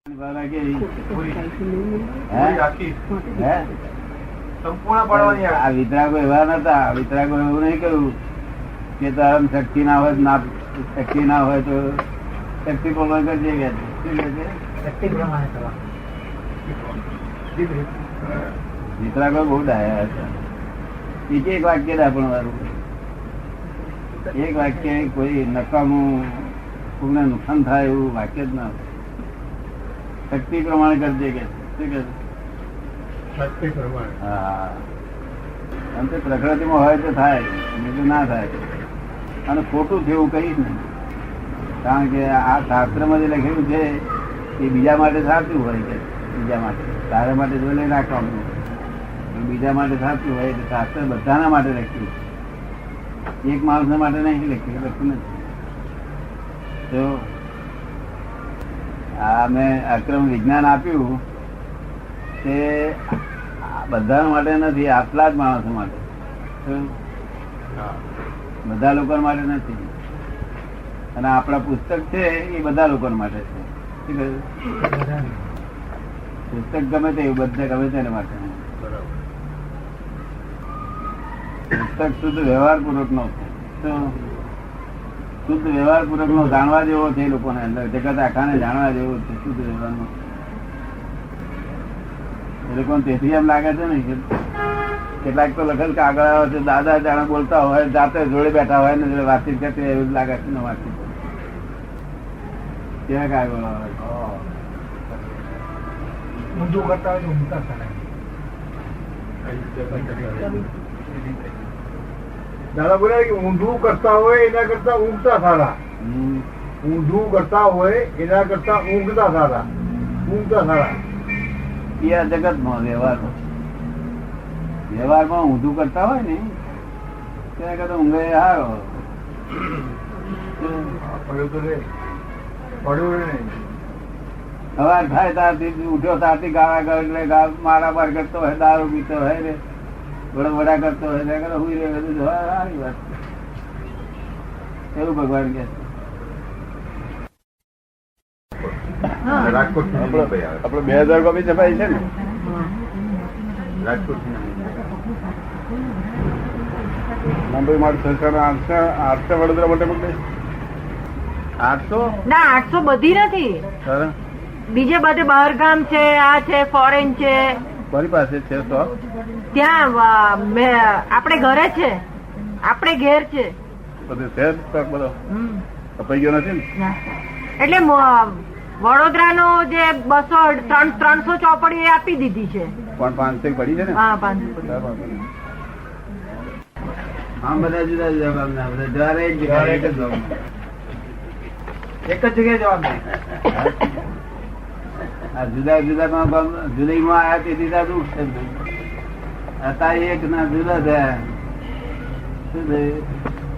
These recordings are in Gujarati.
વિતરાગો એવા નતા. વિતરાગો એવું નહીં કહ્યું કે તારા શક્તિ ના હોય શક્તિ ના હોય તો શક્તિ પ્રમાણ કરજે. વિતરાગો બહુ ડાયા હતા. એક એક વાક્ય દાપણ વાળું, એક વાક્ય કોઈ નકામું કોઈને નુકસાન થાય એવું વાક્ય જ ના. શક્તિ પ્રમાણે કરજે કે શું કે શક્તિ પ્રમાણે. હા, આમ તો પ્રકૃતિમાં હોય તો થાય, બીજું ના થાય. અને ખોટું થયું કહીશ ને, કારણ કે આ શાસ્ત્રમાં જે લખેલું છે એ બીજા માટે સાચું હોય છે. બીજા માટે, તારા માટે જો લઈ રાખવાનું, બીજા માટે સાચું હોય એટલે શાસ્ત્ર બધાના માટે લખ્યું, એક માણસ માટે નહીં લખ્યું નથી. તો આ મેં અક્રમ વિજ્ઞાન આપ્યું તે બધા માટે નથી, આટલા જ માણસો માટે, બધા લોકો માટે નથી. અને આપણા પુસ્તક છે એ બધા લોકો માટે છે. પુસ્તક ગમે તે બધા ગમે તેને માટે. પુસ્તક શુદ્ધ વ્યવહાર પૂર્વક નો છે, શુદ્ધ વ્યવહાર પૂર્વક નો જાણવા જેવો છે. લોકોને જગત આખાને જાણવા જેવો છે શુદ્ધ વ્યવહાર નો. એ લોકોને તેથી એમ લાગે છે ને, કેટલાક તો લખેલ કે આગળ આવે છે દાદા જાણે બોલતા હોય, જાતે જોડે બેઠા હોય ને વાતચીત કરતી એવું લાગે છે ને. વાતચીત ક્યાંક આગળ આવે ઊંધું કરતા હોય ઊંઘતા થાય. દાદા બોલે કે ઊંધું કરતા હોય એના કરતા ઊંઘતા સારા. ઊંધું કરતા હોય એના કરતા ઊંઘતા સારા. ઊંઘતા સારા એ આ જગત માં વ્યવહારમાં ઊંધું કરતા હોય ને તેના કરતા ઊંઘે હારો. સવાર થાય ત્યારથી ઉઠ્યો ત્યારથી ગાળા ગાળ એટલે મારા બાર કરતો હોય, દારૂ પીતો હોય ને વડા કરતો હોય, હુઈ રહે. બધું સારી વાત. એવું ભગવાન કે રાજકોટ આપડે 2000 કોપી છપાઈ છે ને રાજકોટ મુંબઈ માટે સરકાર 800 વડોદરા માટે મોકલે. 800 ના 800 બધી નથી, બીજે બધે બહાર ગામ છે, આ છે ફોરેન છે. મારી પાસે છે તો ત્યાં આપણે ઘરે છે, આપણે ઘેર છે બધું છે સ્ટોક બધો કપાઈ ગયો નથી ને. એટલે વડોદરાનો જે 300 ચોપડી એ આપી દીધી છે. પણ 500 પડી છે ને. હા 500 આમ બધા જુદા જુદા ગામ ના બધા જવારે એક જગ્યાએ એક જ જવાબ આ જુદા જુદા ગામ જુદી માં આવ્યા તેથી દુઃખ છે. હતા એક ના જુદા થયા. શું થયું?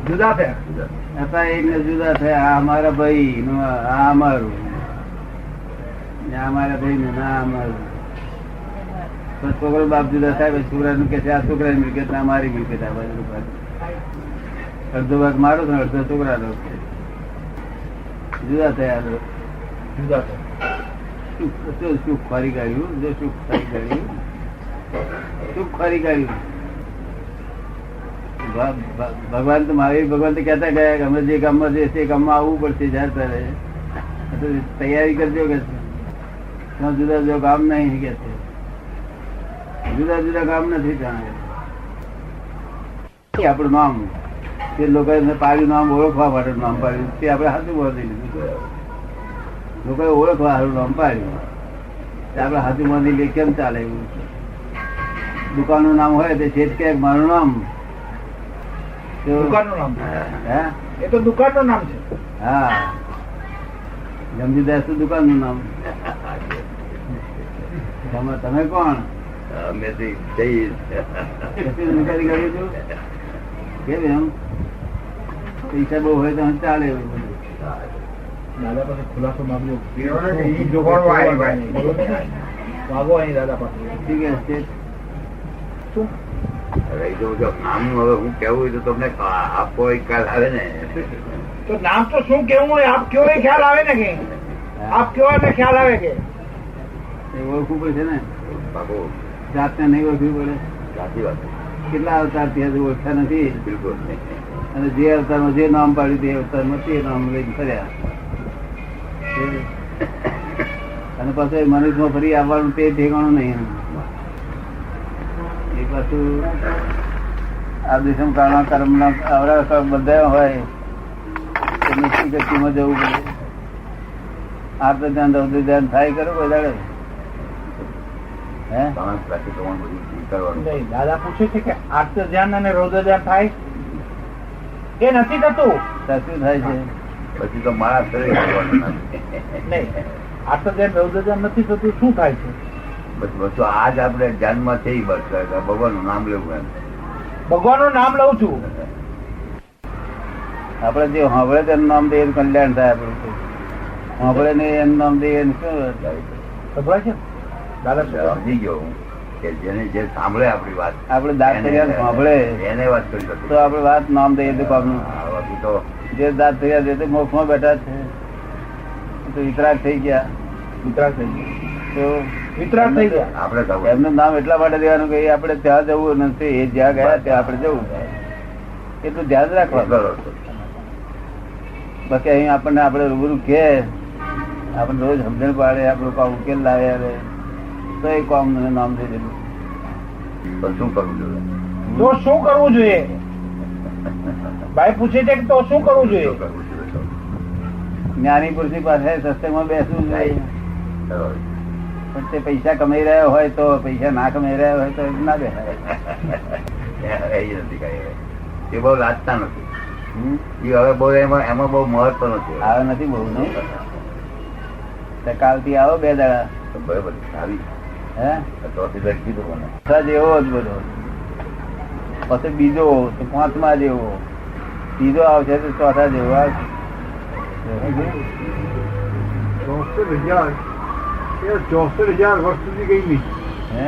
જુદા થયા. હતા એક ને જુદા થયા. આ અમારા ભાઈ નું, આ અમારું, અમારા ભાઈ નું, ના અમારું. છોકરો બાપ જુદા થાય, છોકરા નું કે આ છોકરા ની મિલકત ના મારી મિલકત. આ બાજુ અડધો ભાગ મારો ને અડધો છોકરા નો. જુદા થયા. જુદા થયા. સુખ ખોરી કાઢ્યું, જો સુખ ખોરી કાઢ્યું, સુખ ખોરી કાઢ્યું. ભગવાન તો મહાવીર ભગવાન તો કહેતા ગયા કે અમે જે ગામમાં છે તે ગામમાં આવવું પડશે. જયારે ત્યારે તૈયારી કરજો કે જુદા જુદા ગામ નહીં કે જુદા જુદા ગામ નથી. જાણે આપણું નામ તે લોકો પાડ્યું, નામ ઓળખવા માટે નામ પાડ્યું, તે આપણે હાથું બાંધી લીધું. લોકોએ ઓળખવા સારું નામ પાડ્યું, આપડે હાથું બાંધી લે કેમ ચાલે? એવું દુકાન નું નામ હોય તે છે કે મારું નામ, દુકાન નું નામ. એ તો દુકાન નું નામ છે. હા, જમજીદાસ દુકાન નું નામ. તમે કોણ? કેમ એમ પૈસા બહુ હોય તો ચાલે એવું બધું. દાદા પાસે ખુલાસો માંગ્યો. દાદા પાસે ઠીક છે. શું નામનું હવે હું કેવું હોય તો તમને આપો ખ્યાલ આવે ને. તો નામ તો શું કેવું હોય આપ કયો ખ્યાલ આવે ને કે આપ કયો એટલે ખ્યાલ આવે કે એ ઓળખવું પડશે ને, બાબુ જાતને નહીં ઓળખવી પડે. સાચી વાત કેટલા અવતાર ત્યાં હજુ ઓળખ્યા નથી, બિલકુલ અને જે અવતારમાં જે નામ પાડ્યું તે અવતારમાં તે નામ લઈને ફર્યા. અને પાછું મનુષ્યમાં ફરી આવવાનું તે ઠેકાણું નહીં. એ પાછું આ દેશમાં કાળા કર્મના આવડા બધા હોય તો નિશ્ચિત ગતિમાં જવું પડે. આર્ત ધ્યાન રૌદ્ર ધ્યાન થાય કરો કોઈ દાડે? હે દાદા પૂછે છે કે આર્ત ધ્યાન અને રૌદ્ર ધ્યાન થાય એ નથી થતું. શું થાય છે? પછી તો મારા શરીર નહીં, આર્ત ધ્યાન રૌદ્ર ધ્યાન નથી થતું, શું થાય છે? બસ આજ આપણે ધ્યાનમાં થઈ બસ ભગવાનનું નામ લેવું એમ. ભગવાનનું નામ લઉં છું. આપડે જે સાંભળે તેનું નામ દઈએ તો કલ્યાણ થાય. આપણું સાંભળે ને એનું નામ દઈએ શું ખબર છે દાદા? સમજી ગયો હું કે જેને જે સાંભળે આપણી વાત, આપડે દાંત તૈયાર સાંભળે એને વાત કરી તો આપડે વાત નામ દઈએ તો કામનું. તો જે દાંત તૈયાર છે તે મોક્ષમાં બેઠા છે તો વિતરાગ થઈ ગયા. વિતરાગ થઈ ગયા, તો વિતરાગ થઈ ગયા. આપણે થવું એમનું નામ એટલા માટે દેવાનું કે આપણે ત્યાં જવું નથી, એ જ્યાં ગયા ત્યાં આપણે જવું, એટલું ધ્યાન રાખવાનું. બાકી અહીં આપણને આપણે રૂબરૂ કે આપણે રોજ સમજણ પાડે, આપણું કામ ઉકેલ લાવે તો એ કામ નામ થઈ જતું. તો શું કરવું જોઈએ? તો શું કરવું જોઈએ? ભાઈ પૂછે છે કે તો શું કરવું જોઈએ? શું કરવું જોઈએ? જ્ઞાની પુરુષની પાસે સત્સંગમાં બેસવું જોઈએ. બરાબર. પણ તે પૈસા કમાઈ રહ્યા હોય તો, પૈસા ના કમાઈ રહ્યા હોય તો ના બેસાય. એ નથી કઈ, એ બહુ લાગતા નથી. એ હવે બહુ એમાં બહુ મહત્વ નથી. આવે નથી બહુ નહીં. કાલથી આવો 2 દાડા. બરાબર આવી હે ચોથી બેઠ કીધું મને જેવો જ બધો, પછી બીજો તો 5મા જેવો, ત્રીજો આવશે તો 4થા જેવો આવશે. 64,000 વર્ષ સુધી ગઈ નહીં. હે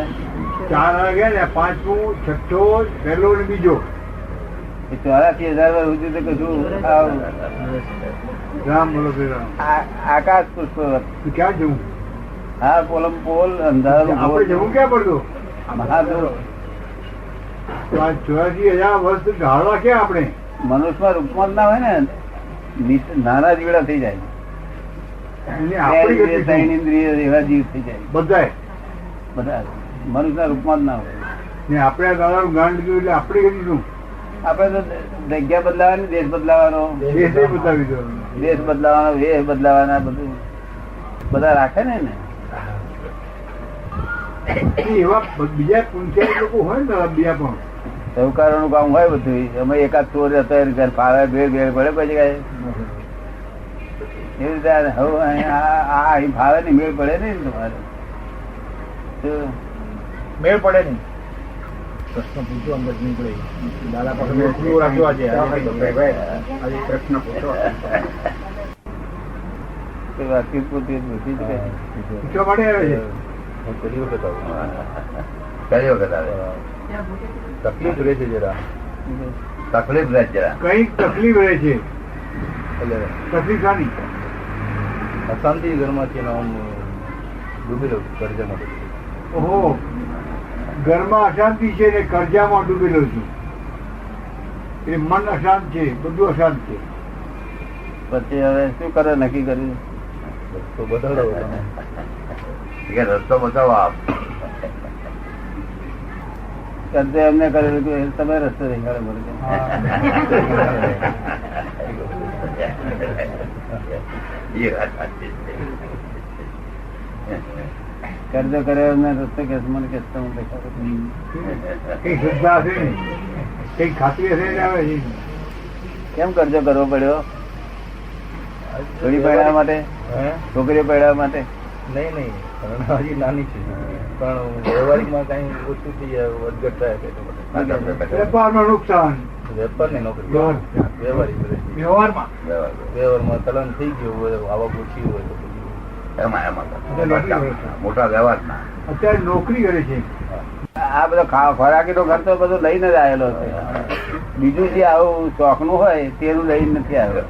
4 ગયા ને, 5મું, 6ઠ્ઠો, પહેલો ને બીજો. એ 84,000 વર્ષ સુધી તો કશું રામ બોલો કે રામ. આકાશ પુષ્પ તું ક્યાં જવું? હા પોલમ પોલ અંધારું આપણે જવું ક્યાં પડતું? મહાદુર 84,000 વર્ષ ઢાળવા ક્યાં આપણે? મનુષ્યમાં રૂપમાં ના હોય ને, નાના જીવડા થઈ જાય. એને આપણી ગતિ શું? 3 ઇન્દ્રિય એવા જીવ થઈ જાય બધાય. બધા. મનુષ્યના રૂપમાં જ ના હોય. ને આપણે આ દાદાનું જ્ઞાન લીધું એટલે આપણી ગતિ શું? આપડે તો જગ્યા બદલાવાની, દેશ બદલાવાનો, દેશે બતાવી દો. દેશ બદલાવાનો, વેશ બદલાવાના, બધું બધા રાખે ને. એવા બીજા પુંચાઈ લોકો હોય ને બીજા પણ સહકારોનું કામ હોય બધું. અમે એકાદ ચોર હતો ઘર ફાવે ભેળ ભેળ પડે કોઈ જગ્યાએ એવી રીતે હવે અહીં ફાવે ને મેળ પડે ને તમારે મેળ પડે નહીં. પ્રશ્ન પૂછો અંદર નીકળે. દાદા પાસે બેસવું રાખ્યો આજે પ્રશ્ન પૂછો. વાતચીત પૂરતી પૂછી જ કઈ. પૂછવા માટે આવે છે. પહેલી વખત આવું. પહેલી વખત આવે. તકલીફ રહે છે જરા. તકલીફ રહે જરા. કઈક તકલીફ રહે છે. એટલે તકલીફ શાની? અશાંતિ ઘરમાંથી ડૂબેલો કર્જામાં. ઓહો, ઘરમાં અશાંતિ છે ને કર્જામાં ડૂબેલો છું. એ મન અશાંત છે, બધું અશાંત છે. પછી હવે શું કરે નક્કી કર્યું? તો બતાડો કે રસ્તો બતાવો આપ. કર્જે એમને કરેલું કે તમે રસ્તો દેખાડો મને. એ વાત સાચી છે. કર્જો કર્યો એમને રસ્તો કે મને કે તમે દેખાડો. કઈ શ્રદ્ધા હશે ને, કઈ ખાતરી હશે ને આવે છે. કેમ કર્જો કરવો પડ્યો? છોડી પડ્યા માટે, છોકરીઓ પડ્યા માટે? નહીં નહીં, હજી નાની છે પણ વ્યવહારિકમાં કઈ ઓછું થઈ જાય, વધઘટ થાય. વેપારમાં નુકસાન, વેપારની નોકરી, વ્યવહારિક વ્યવહારમાં વ્યવહારમાં ચલન થઈ ગયું હોય, આવક ઓછી હોય તો મોટા વ્યવહાર ના અત્યારે નોકરી કરે છે. આ બધો ખોરાકી નો ખર્ચો બધો લઈને જ આવેલો છે. બીજું જે આવું શોખ નું હોય તેનું લઈને નથી આવ્યો.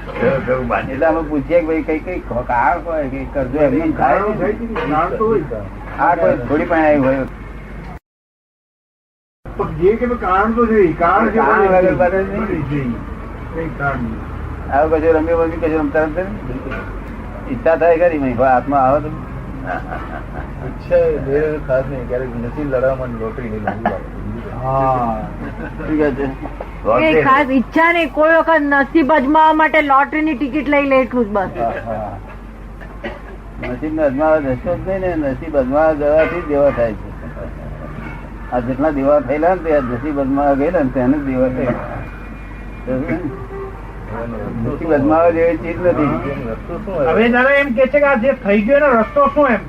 એટલે અમે પૂછીએ કે ભાઈ કઈ કઈ કારણ હોય કઈ કરજો એમને થાય કારણ થાય છે ને, કારણ તો હોય. આ કોઈ થોડી પણ આવી હોય પણ જે કે કારણ તો જોઈએ, કારણ છે કારણ વગર બને જ નહીં. કઈ કારણ નહીં. આવું કશું રમ્યો બમ્યો કશું રમતા રમતા નહીં? ઈચ્છા થાય ખરી ભાઈ હાથમાં આવે તો ઈચ્છા એ ખાસ નહીં, ક્યારેક નસીબ લડાવવામાં લોટરી નહીં લાગી. હા શું કહે છે? એ ખાસ ઈચ્છા નહીં, કોઈ વખત નસીબ અજમાવવા માટે લોટરી ની ટિકિટ લઈ લે એટલું જ બસ. નસીબ ને અજમાવા જશો જ નહીં ને, નસીબ અજમાવા જવાથી જ દેવા થાય છે. આ જેટલા દેવા થયેલા ને તે નસીબ અજમાવા ગયેલા ને તેને જ દેવા થયેલા. નસીબ અજમાવા જેવી ચીજ નથી. રસ્તો શું હવે દાદા એમ કે છે કે આ જે થઈ ગયો એનો રસ્તો શું એમ?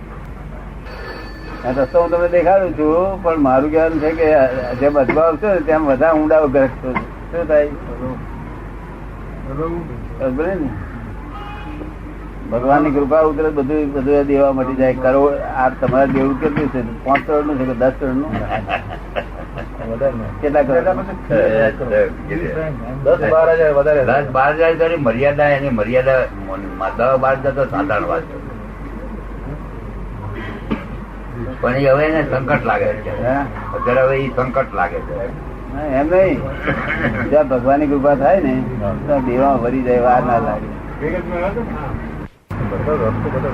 આ રસ્તો હું તમને દેખાડું છું, પણ મારું કહેવાનું છે કે જેમ અજમાવ છે ને તેમ વધારે ઊંડા ગ્રસ્તો છે. શું થાય? બરાબર ને? ભગવાનની કૃપા ઉતરે બધું બધું દેવા મટી જાય. કરોડ આ તમારે દેવું કેટલું છે? 5 કરોડ નું છે કે 10 કરોડ નું? કેટલા કરોડ? 10-12,000 વધારે 10-12,000 ની મર્યાદા, એની મર્યાદા 10-12 તો સાધારણ વાત છે. પણ એ હવે એને સંકટ લાગે છે. હે? અત્યારે હવે એ સંકટ લાગે છે. ના, એમ નહીં. જ્યાં ભગવાનની કૃપા થાય ને ત્યાં દેવા વરી જાય, વાર ના લાગે. રસ્તો બદલતો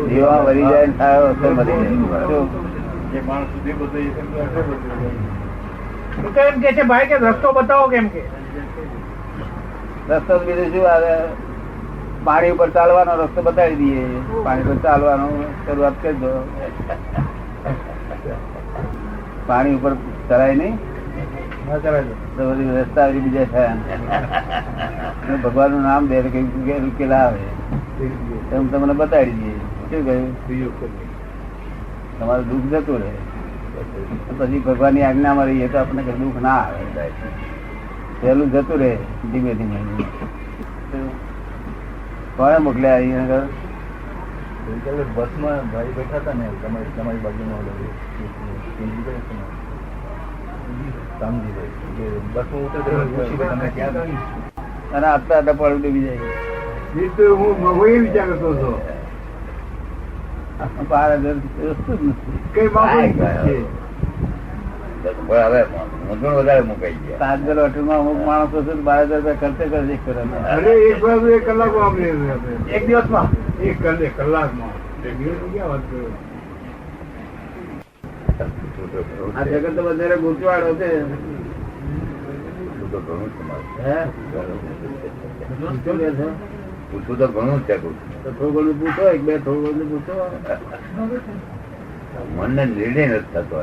દેવા વરી જાય ને થાય અવસર મળી જાય. શું? તું તો એમ કે છે ભાઈ કે રસ્તો બતાવો કેમ કે રસ્તો બીજું શું આવે? પાણી ઉપર ચાલવાનો રસ્તો બતાવી દઈએ. પાણી પર ચાલવાનો શરૂઆત કરી દો. પાણી ઉપર ચલાય નહીં તો બધી રસ્તા બીજા થયા. ભગવાન નું નામ દે ઉકેલા આવે એમ તમને બતાવી દઈએ. શું કહ્યું? તમારું દુઃખ જતું રહે. પછી ભગવાન ની આજ્ઞામાં રહીએ તો આપણને કઈ દુઃખ ના આવે. પેલું જતું રહે ધીમે ધીમે. કોને મોકલ્યા અહીંયા? બસમાં ભાઈ બેઠા હતા ને તમારી બાજુમાં બસમાં ઉતરે તમે ક્યાં? અને આટલા આટલા પાડું ડૂબી જાય. એ તો હું એ વિચાર કરતો હતો. 12,000 વસ્તુ જ નથી. કઈ બાબત છે? હવે મૂંઝવણ વધારે મુકાઈ ગયા. તાજગર હોટલમાં અમુક માણસો છે 12,000 રૂપિયા ખર્ચે કરે છે. અરે એક વાર 1 કલાકમાં આપણે એક દિવસમાં 1 કલાકમાં ક્યાં વાત કરો? આ જગત તો વધારે ગૂંચવાડો છે. પૂછવું તો ઘણું છે મારે. હે? શું લે છે? પૂછવું તો ઘણું જ છે. તો થોડું ઘણું પૂછો, 1-2 થોડું ઘણું પૂછો. મનને નિર્ણય નથી થતો.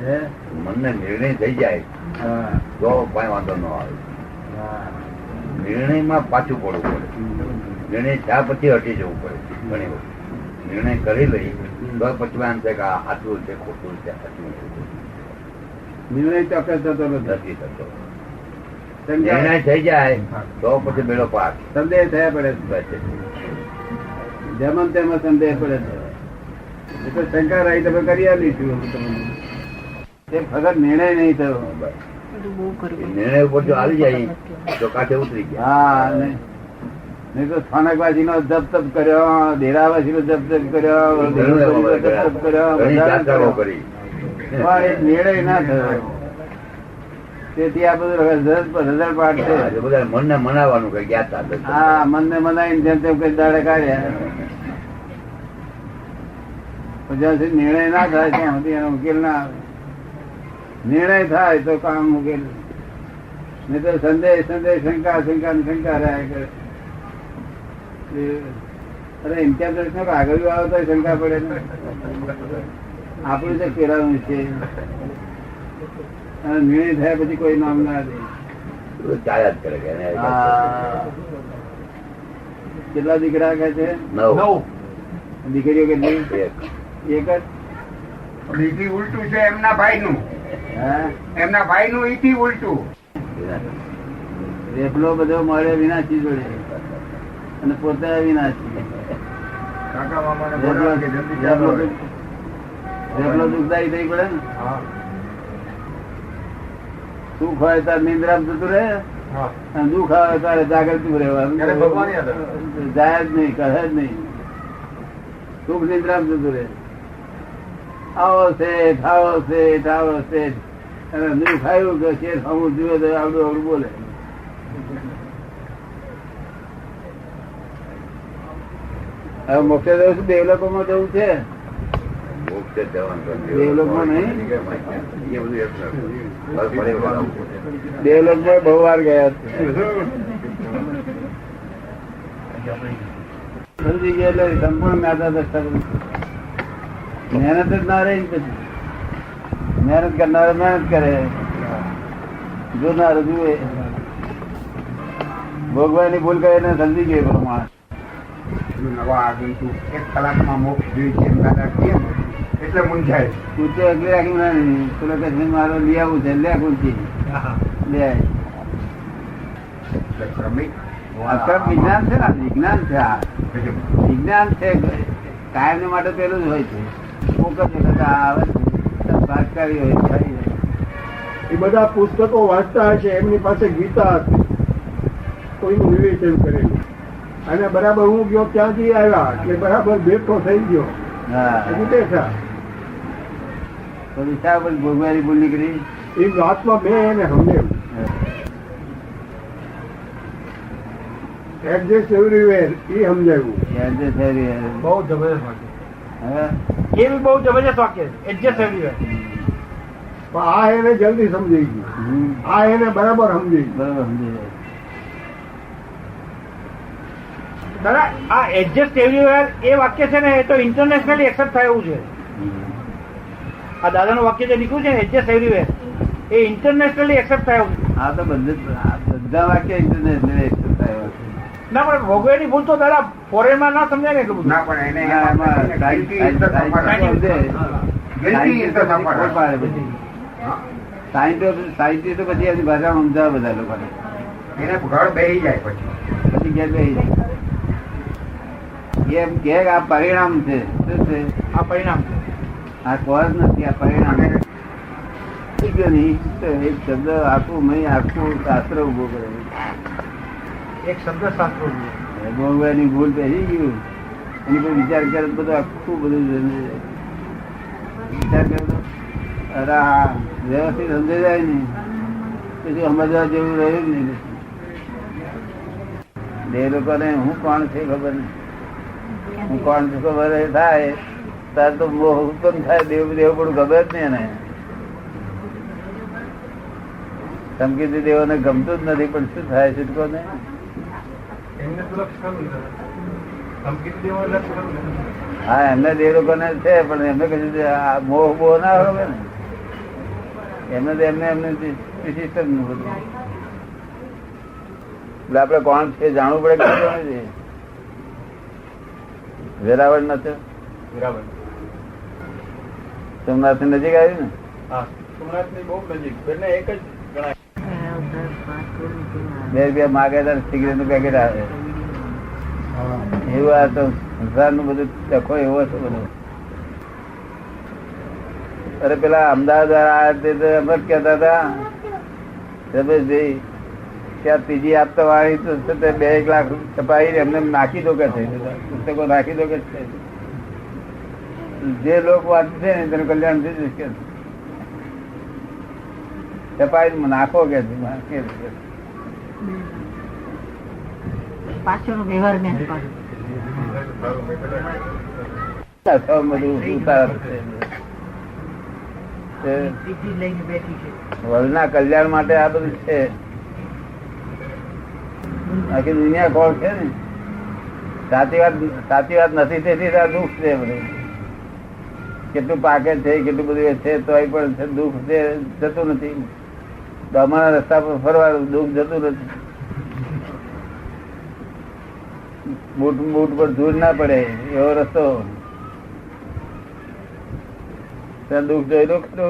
હે? મનને નિર્ણય થઈ જાય હા. તો કઈ વાંધો ન આવે. હા. નિર્ણયમાં પાછું પડવું પડે. નિર્ણય થયા પછી હટી જવું પડે. ઘણી વખત નિર્ણય કરી લઈ તો પછી એમ છે કે આ સાચું છે ખોટું છે સાચું છે નિર્ણય ચોક્કસ થતો નથી. નથી થતો. નિર્ણય થઈ જાય તો પછી બેડો પાક. સંદેહ થયા પડે છે. જેમ તેમાં સંદેહ પડે છે. એટલે શંકા રહી તમે કરી આપીશું તમને. એ ફક્ત નિર્ણય નહીં થયો. નિર્ણય ઉપર જો આવી જાય તો કાંઠે ઉતરી ગયા. હા. નહીં તો સ્થાનકવાસી નો જપ તપ કર્યો, ડેરાવાસી નો જપ તપ કર્યો, ઘણી જાત્રાઓ કરી. પણ એક નિર્ણય ના થયો. તેથી આ બધું રઝળ પાઠ છે. બધા મનને મનાવવાનું કઈ ગયા હતા. હા, મનને મનાવીને જેમ તેમ કઈ દાડે કાઢ્યા. જ્યાં સુધી નિર્ણય ના થાય ત્યાં સુધી એનો ઉકેલ ના આવે. નિર્ણય થાય તો કામ ઉકેલ. નહીં તો સંદેહ શંકા રહ્યા કરે. અરે ઇમ્તિયાઝ દર્શન આગળ આવે તો શંકા પડે ને. આપણું જે પેલાનું છે નિર્ણય થયા પછી કોઈ નામ ના દે. ચાલ્યા જ કરે. કેટલા દીકરા કહે છે? 9. દીકરીઓ કેટલી? એક જ. બીજી ઉલટું છે એમના ભાઈ નું. હા, એમના ભાઈ નું ઈથી ઉલટું. રેફલો બધો મળે વિનાશી જોડે અને પોતે વિનાશી. કાકા મામાને બોલાવે કે જલ્દી ચાલો. રેફલો દુઃખદાયી થઈ પડે ને. સુખ હોય તાર નિંદ્રા જતું રહે અને દુઃખ આવે ત્યારે જાગૃતિ રહેવાનું, ત્યારે ભગવાન યાદ આવે. જાય જ નહીં, કહે જ નહીં, સુખ નિદ્રામ જતું રહે. આવો શેઠ, આવો શેઠ, આવો શેઠ, અને દુઃખ આવ્યું કે શેઠ આવું જુએ તો આવડું આવડું બોલે. હવે મોક્ષે જવું છું, દેવલોકોમાં જવું છે, મોક્ષે જવાનું દેવલોકમાં નહીં? એ બધું એક નથી. બસ પડે બધા. દેવલોકમાં બહુ વાર ગયા છે. સમજી ગયા એટલે સંપૂર્ણ જ્ઞાતા દશા બધી. મહેનત જ ના રહી ને પછી મહેનત કરનાર મહેનત કરે, જોનાર જુએ. ભોગવાની ભૂલ કરે ને સમજી ગયો પેલો માણસ. નવા આગંતુક 1 કલાકમાં મોક્ષ જોઈ છે એમ દાદા કહે ને, એટલે મૂંઝાય. ઊંચે અગલી રાખી ના નહીં. પેલો કે છે મારો લઈ આવું છે, લે ઊંચી લે. એટલે ક્રમિક અક્રમ વિજ્ઞાન છે ને, વિજ્ઞાન છે. આ વિજ્ઞાન છે, કાયમ માટે પેલું જ હોય છે. કોક જ વખત આ આવે છે, ભાગકારી હોય છે. એ બધા પુસ્તકો વાંચતા હશે, એમની પાસે ગીતા હતી, કોઈનું વિવેચન કરેલું, અને બરાબર હું ગયો ત્યાંથી આવ્યા એટલે બરાબર બેઠો થઈ ગયો. હા, હજી બેઠા તો વિચાર પર ભોગવાની ભૂલ નીકળી. એ વાતમાં મેં એને સમજ્યું. એડજસ્ટ એવરીવેર એ સમજાવ્યું. યાદ છે રે. બહુ જબરદસ્ત વાક્ય. હા, એ બી બહુ જબરજસ્ત વાક્ય છે. Adjust everywhere. પણ આ એને જલ્દી સમજાઈ ગયું, આ એને બરાબર સમજી ગયું. બરોબર સમજી જાય. દાદા આ એડજસ્ટ એવરીવેર એ વાક્ય છે ને, એ તો ઇન્ટરનેશનલી એક્સેપ્ટ થાય એવું છે. આ દાદાનું વાક્ય જે નીકળ્યું છે ને, એડજસ્ટ એવરીવેર, એ ઇન્ટરનેશનલી એક્સેપ્ટ થાય એવું છે. આ તો બધા વાક્ય ઇન્ટરનેશનલ એક્સેપ્ટ થયા છે. ના પણ ભોગવેની ભૂલ તો દાદા ફોરેનમાં ના સમજાય ને એટલું બધું. ના પણ એને ના, એમાં guilty is the sufferer. Guilty is the sufferer. સાયન્ટિસ્ટો પછી એની ભાષામાં સમજાવે બધા લોકોને. એને ઘર બેસી જાય પછી ઘેર બેસી જાય. એમ કે આ પરિણામ છે. શું છે? આ પરિણામ છે. આ કોઝ નથી, આ પરિણામ છે. ઠીક છે ને? એક શબ્દ આખું મેં આખું શાસ્ત્ર ઉભો કરે. એક શબ્દ શાસ્ત્રો ભોગવાની ભૂલ બેસી ગયું, એની પર વિચાર કરે તો બધું આખું બધું વિચાર કરે તો અરે આ વ્યવસ્થિત સમજાઈ જાય ને પછી સમજવા જેવું રહ્યું જ નહીં. બે લોકોને હું કોણ છે ખબર નહીં, હું કોણ છું ખબર થાય ત્યારે તો મોહ ઉત્પન્ન થાય. દેવ પણ ખબર જ નહીં. એને ધમકીથી દેવોને ગમતું જ નથી, પણ શું થાય છૂટકો ને. હા, એમને દેવ લોકોને છે, પણ એમને કશું મોહ બોહ ના હોય ને. એમને તો એમને સિસ્ટમ નું બધું. એટલે આપડે કોણ છે જાણવું પડે. કે વેરાવળ નથી, બરાબર. સોમનાથ ની નજીક આવ્યું ને. હા, સોમનાથની બહુ નજીક. બંને એક જ ગણાય. 2 રૂપિયા માગે ત્યારે સિગરેટ નું પેકેટ આવે. એવું આ તો સંસાર નું બધું ટકો એવો છે બધો. અરે પેલા અમદાવાદ વાળા એમ જ કેતા હતા રમેશભાઈ કે આ ત્રીજી આપતા વાળી તો 2 લાખ છપાઈ એમને નાખી દો કે છે, પુસ્તકો નાખી દો કે છે. જે લોકો વાંચશે ને તેનું કલ્યાણ થઈ જશે. છપાઈ નાખો કે છે. પાછળનો વ્યવહાર ને વર્લ્ડના કલ્યાણ માટે આ બધું છે. આખી દુનિયા કોણ છે ને. સાચી વાત નથી, તેથી આ દુઃખ છે બધું. કેટલું પાકે છે, કેટલું બધું છે, તોય પણ દુઃખ છે જતું નથી. અમારા રસ્તા પર ફરવાનું દુઃખ જતું નથી. બૂટ પર ધૂળ ના પડે એવો રસ્તો. દુઃખ જોયેલો ખરો.